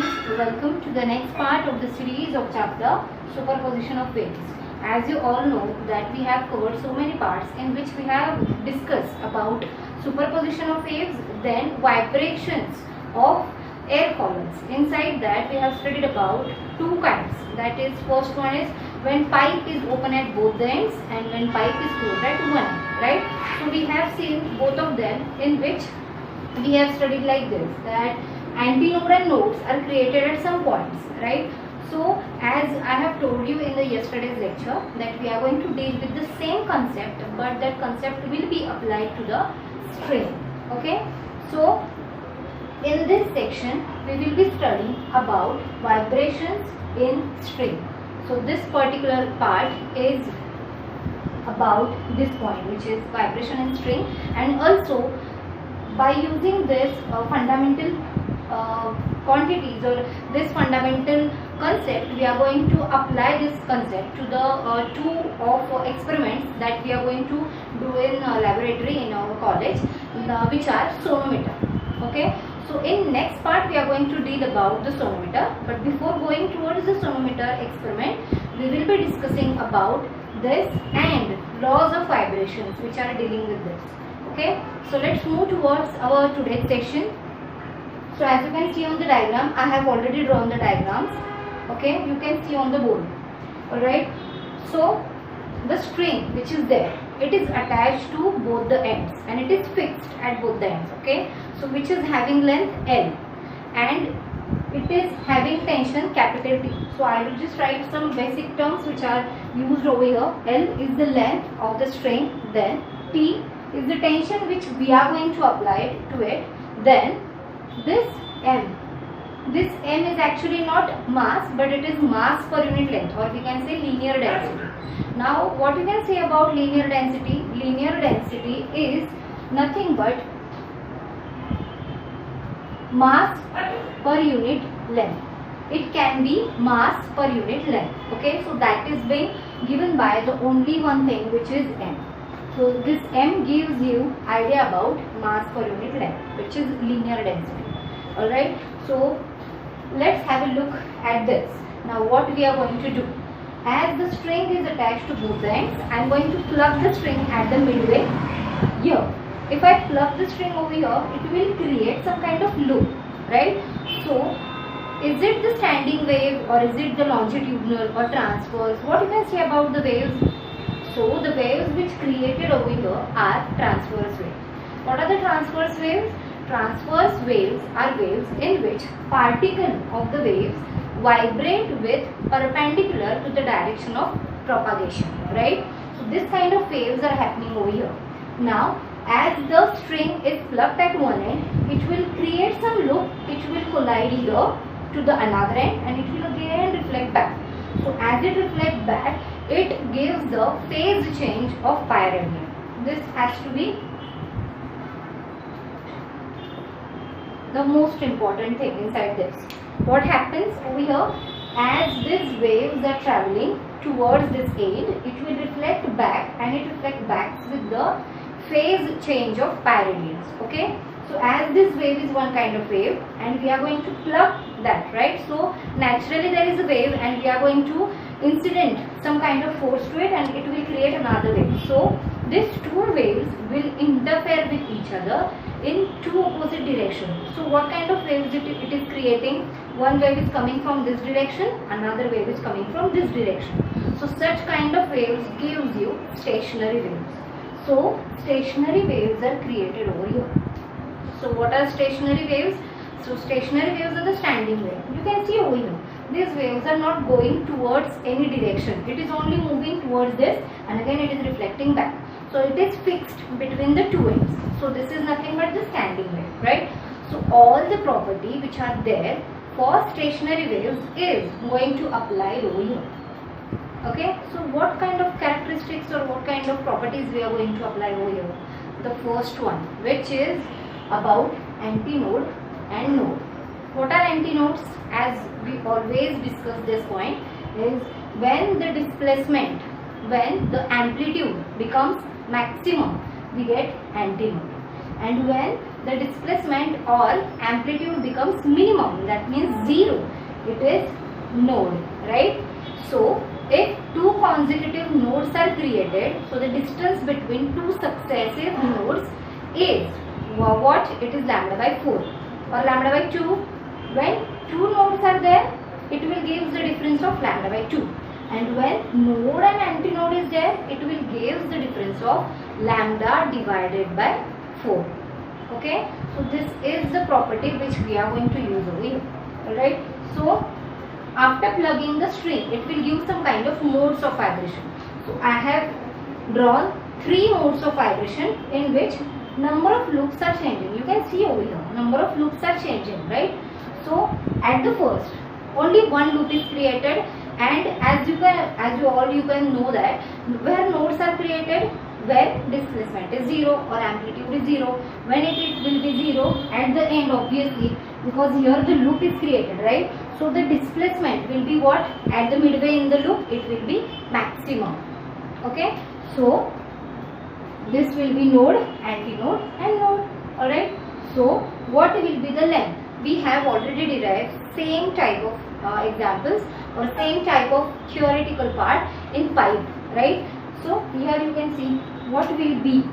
students, welcome to the next part of the series of chapter Superposition of Waves. As you all know that we have covered so many parts in which we have discussed about superposition of waves, then vibrations of air columns. Inside that we have studied about two kinds. That is, first one is when pipe is open at both the ends and when pipe is closed at one end, right? So we have seen both of them, in which we have studied like this, that antinode and nodes are created at some points, right? So as I have told you in the yesterday's lecture that we are going to deal with the same concept, but that concept will be applied to the string. Okay, so in this section we will be studying about vibrations in string. So this particular part is about this point, which is vibration in string, and also by using this fundamental quantities or this fundamental concept, we are going to apply this concept to the two of experiments that we are going to do in laboratory in our college, which are sonometer. Okay, so in next part we are going to deal about the sonometer, but before going towards the sonometer experiment, we will be discussing about this and laws of vibrations which are dealing with this. Okay, so let's move towards our today's session. So as you can see on the diagram, I have already drawn the diagrams. Okay, you can see on the board. Alright, so the string which is there, it is attached to both the ends and it is fixed at both the ends. Okay, so which is having length L and it is having tension capital T. So I will just write some basic terms which are used over here. L is the length of the string, then T is the tension which we are going to apply to it, then this M. This M is actually not mass, but it is mass per unit length, or we can say linear density. Now what you can say about linear density? Linear density is nothing but mass per unit length. It can be mass per unit length. Okay, so that is being given by the only one thing, which is M. So this M gives you idea about mass per unit length, which is linear density. Alright, so let's have a look at this. Now what we are going to do, as the string is attached to both ends, I am going to plug the string at the midway here. If I plug the string over here, it will create some kind of loop, right? So is it the standing wave or is it the longitudinal or transverse? What you can say about the waves? So the waves which created over here are transverse waves. What are the transverse waves? Transverse waves are waves in which particle of the waves vibrate with perpendicular to the direction of propagation, right? So this kind of waves are happening over here. Now as the string is plugged at one end, it will create some loop which will collide here to the another end and it will again reflect back. So as it reflects back, it gives the phase change of pi radian. This has to be the most important thing inside this. What happens over here, as these waves are traveling towards this end, it will reflect back and it reflects back with the phase change of pi radians. Okay, so as this wave is one kind of wave and we are going to plug that, right? So naturally there is a wave and we are going to incident some kind of force to it and it will create another wave. So these two waves will interfere with each other in two opposite directions. So what kind of waves it is creating? One wave is coming from this direction, another wave is coming from this direction. So such kind of waves gives you stationary waves. So stationary waves are created over here. So what are stationary waves? So stationary waves are the standing wave. You can see over here, these waves are not going towards any direction. It is only moving towards this and again it is reflecting back. So it is fixed between the two ends. So this is nothing but the standing wave, right? So all the property which are there for stationary waves is going to apply over here. Okay, so what kind of characteristics or what kind of properties we are going to apply over here? The first one, which is about antinode and node. What are antinodes? As we always discuss this point, is when the displacement, when the amplitude becomes maximum, we get antinode. and when the displacement or amplitude becomes minimum, that means 0, it is node, right? So if two consecutive nodes are created, so the distance between two successive nodes is what? It is lambda by 4 or lambda by 2. When two nodes are there, it will give the difference of lambda by 2, and when node and antinode is there, it will give the difference of lambda divided by 4. Okay, so this is the property which we are going to use over here. Alright, so after plugging the string, it will give some kind of modes of vibration. So I have drawn 3 modes of vibration in which number of loops are changing. You can see over here, number of loops are changing, right? So at the first, only one loop is created, and as you can know that where nodes are created, where displacement is 0 or amplitude is 0, when it will be 0 at the end, obviously, because here the loop is created, right? So the displacement will be what? At the midway in the loop, it will be maximum. Okay, so this will be node, antinode and node. Alright, so what will be the length? We have already derived same type of examples or same type of theoretical part in pipe, right? So here you can see what will be,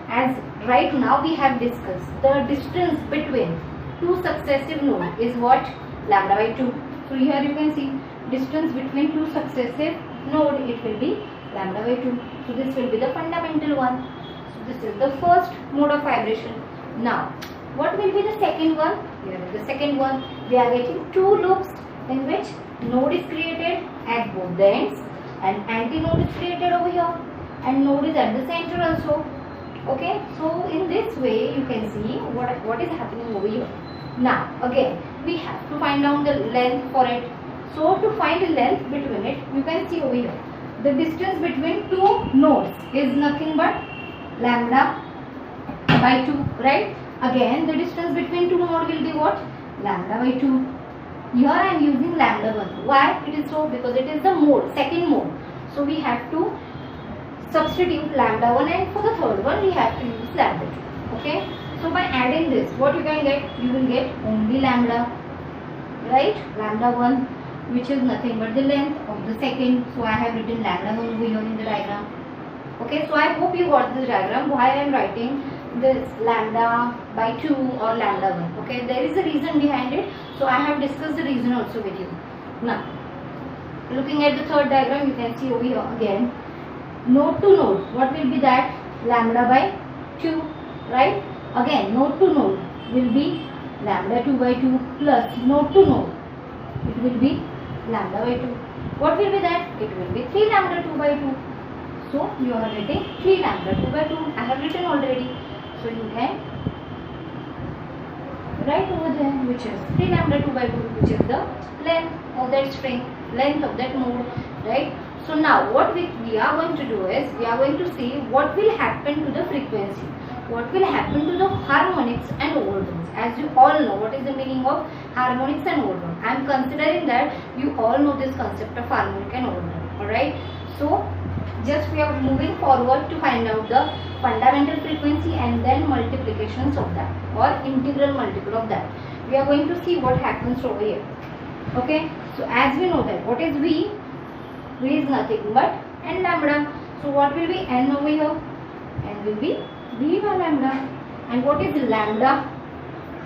as right now we have discussed the distance between two successive nodes is what? Lambda by 2. So here you can see distance between two successive nodes, it will be lambda by 2. So this will be the fundamental one. So this is the first mode of vibration. Now what will be the second one? Here is the second one. We are getting two loops in which node is created at both the ends and antinode is created over here and node is at the center also. Okay, so in this way you can see what is happening over here. Now again we have to find out the length for it. So to find the length between it, you can see over here the distance between two nodes is nothing but lambda by 2, right? Again the distance between two nodes will be what? Lambda by 2. Here I am using lambda 1. Why it is so? Because it is the mode, second mode. So we have to substitute lambda 1, and for the third one we have to use lambda 2. Okay. So by adding this, what you can get? You will get only lambda, right? Lambda 1, which is nothing but the length of the second. So I have written lambda 1 over here in the diagram. Okay. So I hope you got this diagram. Why I am writing this lambda by 2 or lambda 1. Okay, there is a reason behind it, so I have discussed the reason also with you. Now looking at the third diagram, you can see over here again node to node, what will be that? Lambda by 2, right? Again node to node will be lambda 2 by 2 plus node to node, it will be lambda by 2. What will be that? It will be 3 lambda 2 by 2. So you are getting 3 lambda 2 by 2. I have written already. So you can write over there, which is 3 lambda 2 by 2, which is the length of that string, length of that node, right? So now what we are going to do is, we are going to see what will happen to the frequency, what will happen to the harmonics and overtones. As you all know what is the meaning of harmonics and overtone. I am considering that you all know this concept of harmonic and overtone. Alright, so just we are moving forward to find out the fundamental frequency and then multiplications of that or integral multiple of that. We are going to see what happens over here. Okay, so as we know that what is V? V is nothing but n lambda. So what will be n over here? N will be V by lambda. And what is lambda?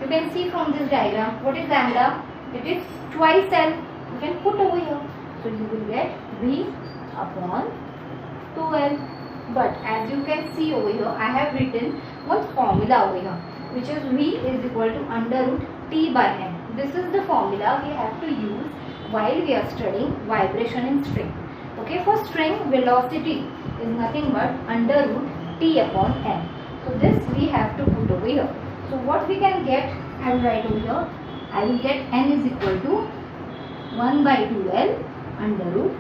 You can see from this diagram, what is lambda? It is twice L. You can put over here. So you will get V upon 2L. But as you can see over here, I have written one formula over here, which is V is equal to under root T by M. This is the formula we have to use while we are studying vibration in string. Okay, for string, velocity is nothing but under root T upon M. So this we have to put over here. So what we can get, I will write over here, I will get N is equal to 1 by 2L under root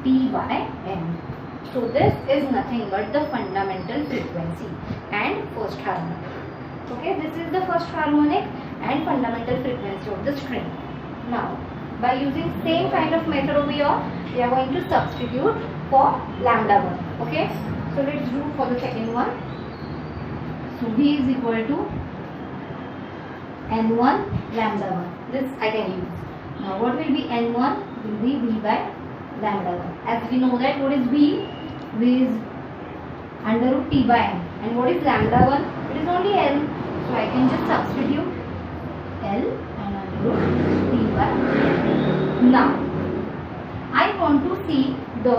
T by M. So this is nothing but the fundamental frequency and first harmonic. Okay, this is the first harmonic and fundamental frequency of the string. Now, by using same kind of method over here, we are going to substitute for lambda 1. Okay, so let's do for the second one. So V is equal to n1 lambda 1. This I can use. Now what will be n1 will be v by lambda 1. As we know that what is v? V is under root t by n. And what is lambda 1? It is only L. So I can just substitute L and under root t by n. Now I want to see the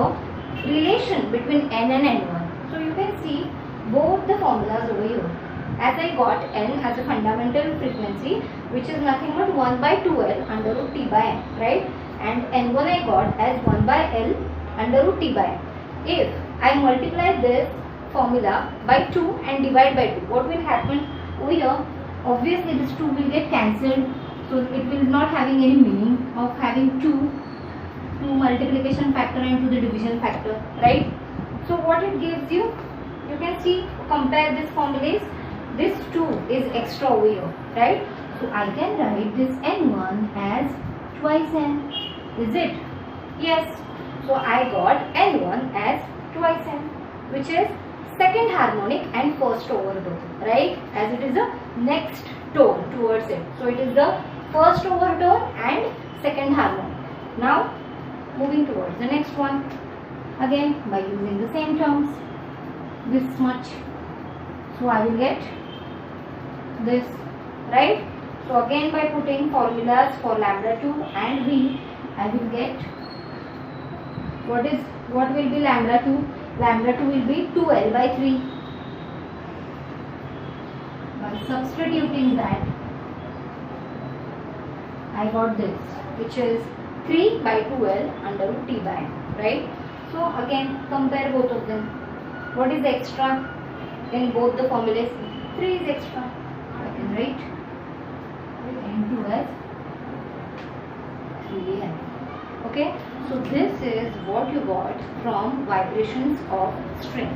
relation between n and n1. So you can see both the formulas over here. As I got n as a fundamental frequency, which is nothing but 1 by 2L under root t by n, right? And n1 I got as 1 by L under root t by n. If I multiply this formula by 2 and divide by 2, what will happen over here? Obviously this 2 will get cancelled, so it will not having any meaning of having 2 multiplication factor and to the division factor, right? So what it gives you can see, compare this formulas. This 2 is extra over here, right? So I can write this n1 as twice n. Is it? Yes. So I got n1 as twice n, which is second harmonic and first overtone, right? As it is the next tone towards it. So it is the first overtone and second harmonic. Now moving towards the next one, again by using the same terms, this much. So I will get this, right? So again by putting formulas for lambda 2 and v, I will get what will be lambda 2? Lambda 2 will be 2L by 3. By substituting that, I got this, which is 3 by 2L under root t by n, right? So again compare both of them. What is extra in both the formulas? 3 is extra. I can write n2 as 3n. Okay, so this is what you got from vibrations of string.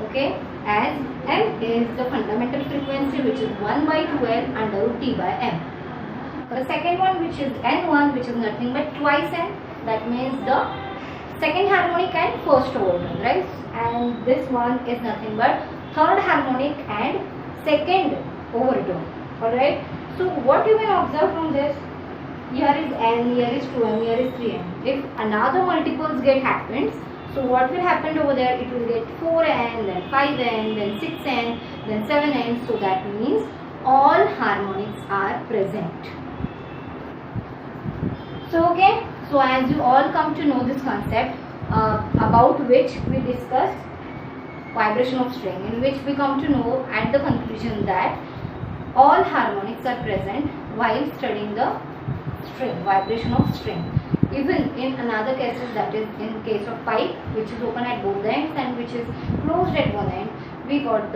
Okay, as m is the fundamental frequency, which is 1 by 2L under root t by m. The second one, which is n1, which is nothing but twice n, that means the second harmonic and first overtone, right? And this one is nothing but third harmonic and second overtone. Alright, so what you can observe from this, here is n, here is 2n, here is 3n. If another multiples get happens, so what will happen over there? It will get 4n, then 5n, then 6n, then 7n. So that means all harmonics are present. So okay, so as you all come to know this concept about which we discussed vibration of string, in which we come to know at the conclusion that all harmonics are present while studying the string, vibration of string. Even in another cases, that is in case of pipe, which is open at both ends and which is closed at one end, we got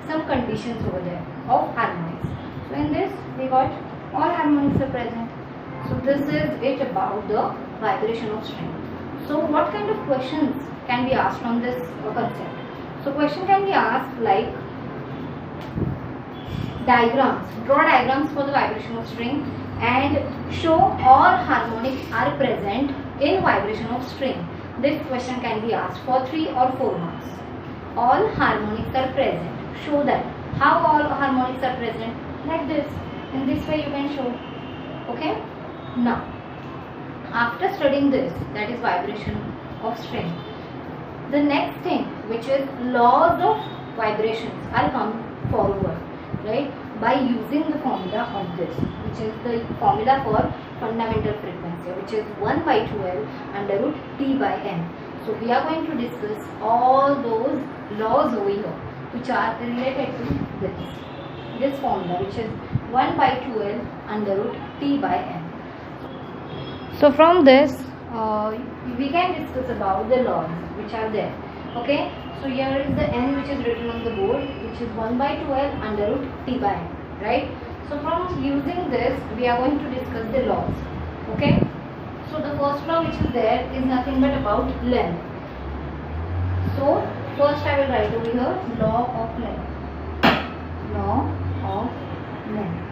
some conditions over there of harmonics. So in this we got all harmonics are present. So this is it about the vibration of string. So what kind of questions can be asked on this concept? So question can be asked like diagrams, draw diagrams for the vibration of string and show all harmonics are present in vibration of string. This question can be asked for 3 or 4 marks. All harmonics are present. Show that. How all harmonics are present? Like this. In this way you can show. Okay. Now, after studying this, that is vibration of string, the next thing, which is laws of vibrations, are come forward, right? By using the formula of this, which is the formula for fundamental frequency, which is 1 by 2L under root t by n. So we are going to discuss all those laws over here, which are related to this formula, which is 1 by 2L under root t by n. So from this, we can discuss about the laws which are there. Okay, so here is the n which is written on the board, which is 1 by 2L under root t by n, right? So from using this, we are going to discuss the laws. Okay, so the first law which is there is nothing but about length. So first I will write over here law of length. Law of length.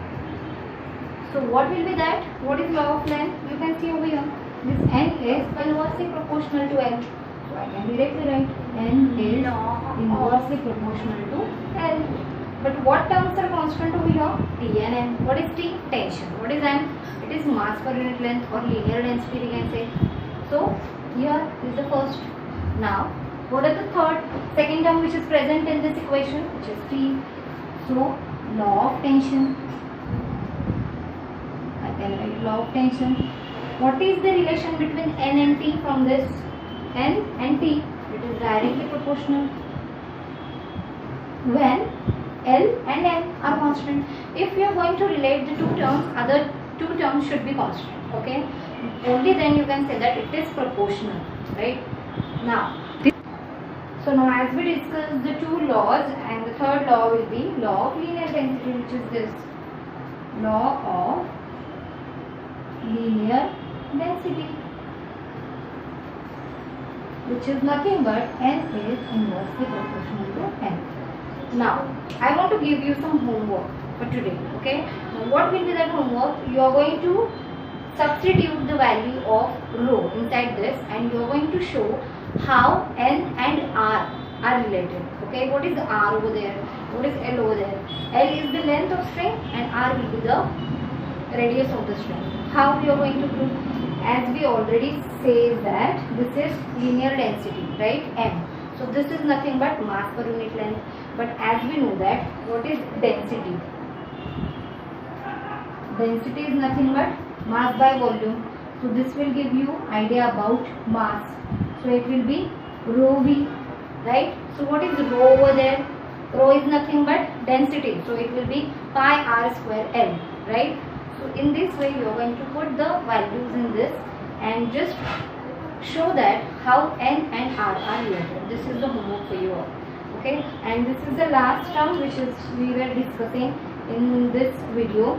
So what will be that? What is law of length? You can see over here. This n is inversely proportional to L. So I can directly write n is inversely proportional to L. But what terms are constant over here? T and M. What is T? Tension. What is M? It is mass per unit length or linear density we can say. So here is the first. Now what is the second term which is present in this equation, which is T. So law of tension. I can write law of tension. What is the relation between N and T from this? N and T. It is directly proportional when L and M are constant. If we are going to relate the two terms, other two terms should be constant. Okay. Only then you can say that it is proportional, right? Now. So now as we discussed the two laws, and the third law will be law of linear density, which is this law of linear density, which is nothing but N is inversely proportional to N. Now I want to give you some homework for today. Okay, now what will be that homework? You are going to substitute the value of rho inside this, and you are going to show how N and R are related. Okay, what is the R over there? What is L over there? L is the length of string and R will be the radius of the string. How we are going to prove? As we already say that this is linear density, right? M. So this is nothing but mass per unit length. But as we know that what is density? Density is nothing but mass by volume. So this will give you idea about mass. So it will be rho v, right? So what is rho over there? Rho is nothing but density. So it will be pi r square L, right? So in this way you are going to put the values in this and just show that how N and R are related. This is the homework for you all. Okay, and this is the last term which is we were discussing in this video.